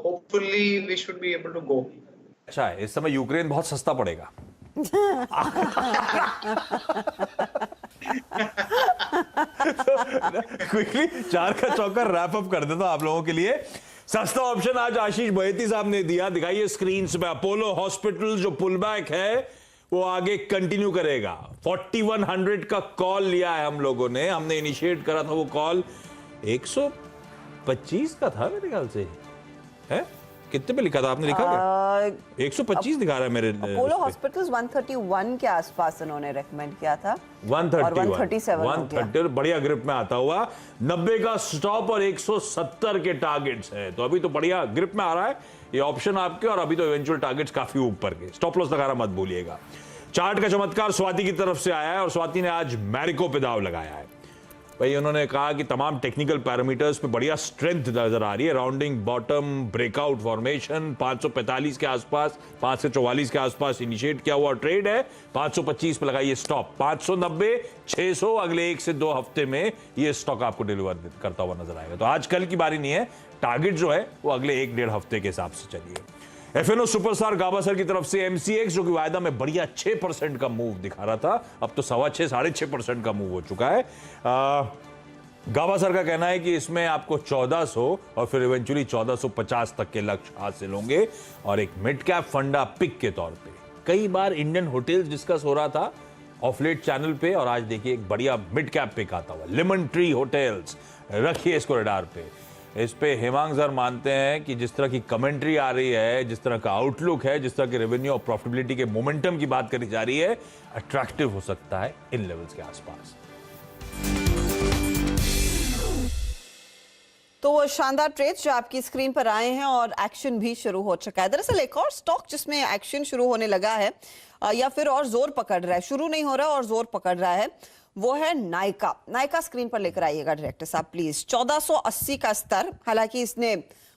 Hopefully we should be able to go. अच्छा, इस समय यूक्रेन बहुत सस्ता पड़ेगा। क्विकली 4 का चौका रैप अप कर देता हूं आप लोगों के लिए। सस्ता ऑप्शन आज आशीष बहेती साहब ने दिया, दिखाइए स्क्रीन पे। अपोलो हॉस्पिटल जो पुल बैक है वो आगे कंटिन्यू करेगा। 4100 का कॉल लिया है हम लोगों ने, हमने इनिशिएट करा था वो कॉल 125 का था मेरे ख्याल से, है कितने पे लिखा था आपने? लिखा क्या? 125 दिखा रहा है मेरे। अपोलो हॉस्पिटल्स 131 के आसपास उन्होंने रेकमेंड किया था। 130 बढ़िया ग्रिप में आता हुआ। 90 का स्टॉप और 170 के टारगेट्स हैं, तो अभी तो बढ़िया ग्रिप में आ रहा है ये ऑप्शन आपके, और अभी तो इवेंचुअल टारगेट्स काफी ऊपर के। स्टॉप लॉस लगाना मत भूलिएगा। चार्ट का चमत्कार स्वाति की तरफ से आया है और स्वाति ने आज मैरिको पे दाव लगाया है। भाई उन्होंने कहा कि तमाम टेक्निकल पैरामीटर्स पे बढ़िया स्ट्रेंथ नजर आ रही है। राउंडिंग बॉटम, ब्रेकआउट फॉर्मेशन, 545 के आसपास, 5 से 44 के आसपास इनिशिएट किया हुआ ट्रेड है। 525 पे लगाइए स्टॉप। 590, 600 अगले 1 से 2 हफ्ते में ये स्टॉक आपको डिलीवर करता हुआ नजर आएगा। तो आज कल की बारी नहीं है, टारगेट जो है वो अगले 1-1.5 हफ्ते के हिसाब से चलिए। एफएनओ सुपरस्टार गाभासर की तरफ से एमसीएक्स जो कि वायदा में बढ़िया 6% का मूव दिखा रहा था, अब तो 6.25 साढ़े 6% का मूव हो चुका है। गाभासर का कहना है कि इसमें आपको 1400 और फिर इवेंचुअली 1450 तक के लक्ष्य हासिल होंगे, और एक मिड कैप फंडा पिक के तौर पे कई बार इंडियन होटल्स डिस्कस हो रहा था ऑफ लेट चैनल पे, और आज देखिए एक बढ़िया मिड कैप पिक आता हुआ। लेमन ट्री होटल्स, रखिए इसको रडार पे। इस पे हेमांग सर मानते हैं कि जिस तरह की कमेंट्री आ रही है, जिस तरह का आउटलुक है, जिस तरह के रेवेन्यू और प्रॉफिटेबिलिटी के मोमेंटम की बात करी जा रही है, अट्रैक्टिव हो सकता है इन लेवल्स के आसपास। तो वो शानदार ट्रेड्स जो आपकी स्क्रीन पर आए हैं और एक्शन भी शुरू हो चुका है। दरअसल एक और स्टॉक जिसमें एक्शन शुरू होने लगा है या फिर और जोर पकड़ रहा है, शुरू नहीं हो रहा और जोर पकड़ रहा है, वो है नायका। नायका स्क्रीन पर लेकर आइएगा डायरेक्टर साहब प्लीज। 1480 का स्तर, हालांकि इसने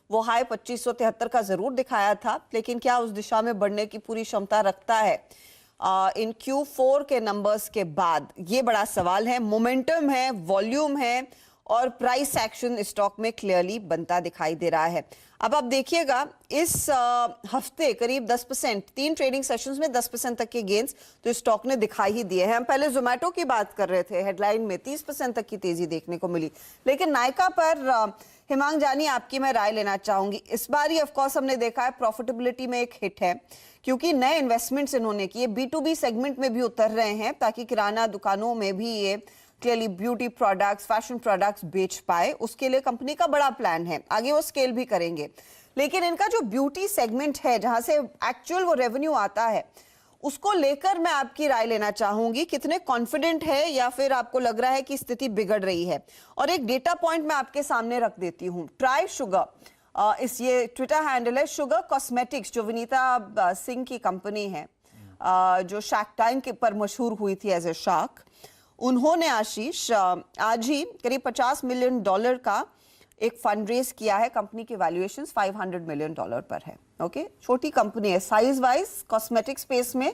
वो हाई 2573 का जरूर दिखाया था, लेकिन क्या उस दिशा में बढ़ने की पूरी क्षमता रखता है इन Q4 के नंबर्स के बाद? ये बड़ा सवाल है। मोमेंटम है, वॉल्यूम है और प्राइस एक्शन स्टॉक में क्लियरली बनता दिखाई दे रहा है। अब आप देखिएगा इस हफ्ते करीब 10%, 3 ट्रेडिंग सेशंस में 10% तक के गेंस तो स्टॉक ने दिखाई ही दिए हैं। हम पहले जोमेटो की बात कर रहे थे, हेडलाइन में 30% तक की तेजी देखने को मिली, लेकिन नायका पर हिमांग जानी आपकी मैं राय लेना चाहूंगी। इस बार ही ऑफकोर्स हमने देखा है प्रॉफिटेबिलिटी में एक हिट है, क्योंकि नए इन्वेस्टमेंट्स इन्होंने किए, B2B सेगमेंट में भी उतर रहे हैं ताकि किराना दुकानों में भी ये clearly beauty products, fashion products बेच पाए। उसके लिए कंपनी का बड़ा प्लान है, आगे वो स्केल भी करेंगे। लेकिन इनका जो ब्यूटी सेगमेंट है, जहां से एक्चुअल वो रेवेन्यू आता है, उसको लेकर मैं आपकी राय लेना चाहूंगी। कितने कॉन्फिडेंट है या फिर आपको लग रहा है कि स्थिति बिगड़ रही है? और एक डेटा पॉइंट मैं आपके सामने रख देती हूँ। ट्राई शुगर, इस ये ट्विटर हैंडल है, शुगर कॉस्मेटिक्स, जो विनीता सिंह की कंपनी है, जो शार्क टैंक पर मशहूर हुई थी एज ए शार्क। उन्होंने आशीष आज ही करीब $50 मिलियन का एक फंड रेज किया है। कंपनी की वैल्यूएशन $500 मिलियन पर है। ओके, छोटी कंपनी है, साइज वाइज कॉस्मेटिक स्पेस में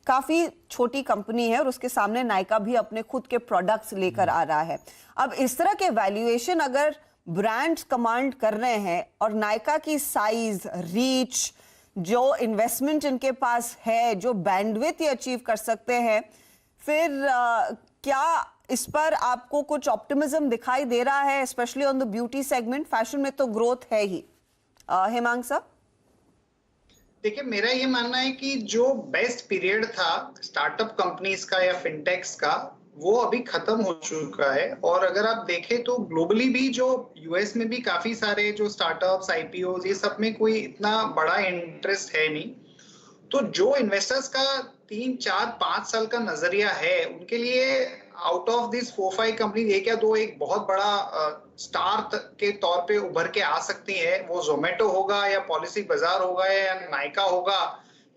काफी छोटी कंपनी है, और उसके सामने नायका भी अपने खुद के प्रोडक्ट्स लेकर आ रहा है। अब इस तरह के वैल्यूएशन अगर ब्रांड्स कमांड कर रहे हैं और नायका की साइज, रीच, जो इन्वेस्टमेंट इनके पास है, जो बैंडविड्थ ये अचीव कर सकते हैं, फिर क्या इस पर आपको कुछ ऑप्टिमिज्म दिखाई दे रहा है, specially on the beauty segment? Fashion में तो ग्रोथ है ही। हेमांग साहब, देखिए मेरा ये मानना है कि जो बेस्ट पीरियड था स्टार्टअप कंपनीज का या फिनटेक्स का, वो अभी खत्म हो चुका है। और अगर आप देखें तो ग्लोबली भी, जो यूएस में भी काफी सारे जो स्टार्टअप्स, आईपीओ, ये सब में कोई इतना बड़ा इंटरेस्ट है नहीं। तो जो इन्वेस्टर्स का 3, 4, 5 साल का नजरिया है, उनके लिए आउट ऑफ दिस 4-5 कंपनी 1 या 2 एक बहुत बड़ा स्टार के तौर पे उभर के आ सकती है। वो जोमेटो होगा या पॉलिसी बाजार होगा या नायका होगा,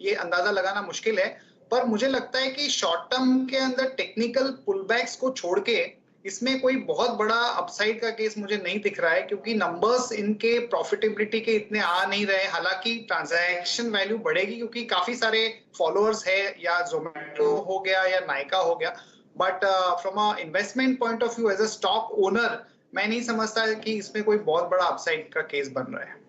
ये अंदाजा लगाना मुश्किल है। पर मुझे लगता है कि शॉर्ट टर्म के अंदर टेक्निकल पुलबैक्स को छोड़ के इसमें कोई बहुत बड़ा अपसाइड का केस मुझे नहीं दिख रहा है, क्योंकि नंबर्स इनके प्रॉफिटेबिलिटी के इतने आ नहीं रहे। हालांकि ट्रांजैक्शन वैल्यू बढ़ेगी क्योंकि काफी सारे फॉलोअर्स है, या जोमेटो हो गया या नायका हो गया, but from a investment point of view as a stock owner मैं नहीं समझता कि इसमें कोई बहुत बड़ा अपसाइड का केस बन रहा है।